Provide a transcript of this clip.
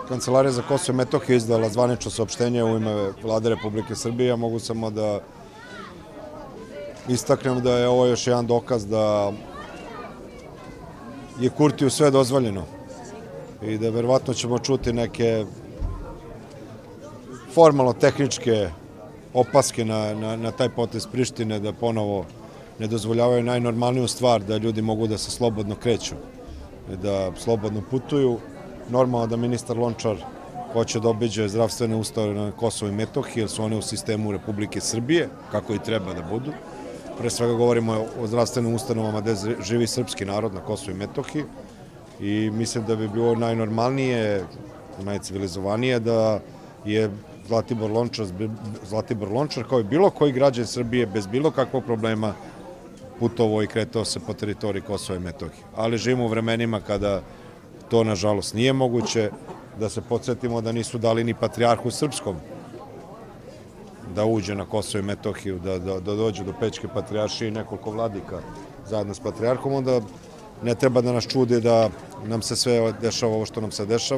Kancelarija za Kosovo i Metohiju izdala zvanično saopštenje u ime Vlade Republike Srbije. Ja mogu samo da istaknem da je ovo još jedan dokaz da je Kurtiju sve dozvoljeno i da verovatno ćemo čuti neke formalno-tehničke opaske na taj potez Prištine, da ponovo ne dozvoljavaju najnormalniju stvar, da ljudi mogu da se slobodno kreću, da slobodno putuju. Normalno da ministar Lončar hoće da obiđe zdravstvene ustanove na Kosovo i Metohiji, jer su one u sistemu Republike Srbije, kako i treba da budu. Pre svega govorimo o zdravstvenim ustanovama gde živi srpski narod na Kosovo i Metohiji i mislim da bi bilo najnormalnije, najcivilizovanije da je Zlatibor Lončar, kao i bilo koji građan Srbije, bez bilo kakvog problema putovao i kretao se po teritoriji Kosova i Metohije. Ali živimo u vremenima kada to, nažalost, nije moguće. Da se podsjetimo da nisu dali ni patrijarhu srpskom da uđe na Kosovo i Metohiju, da dođe do Pećke patrijaršije i nekoliko vladika zajedno s patrijarhom, onda ne treba da nas čudi da nam se sve dešava ovo što nam se dešava.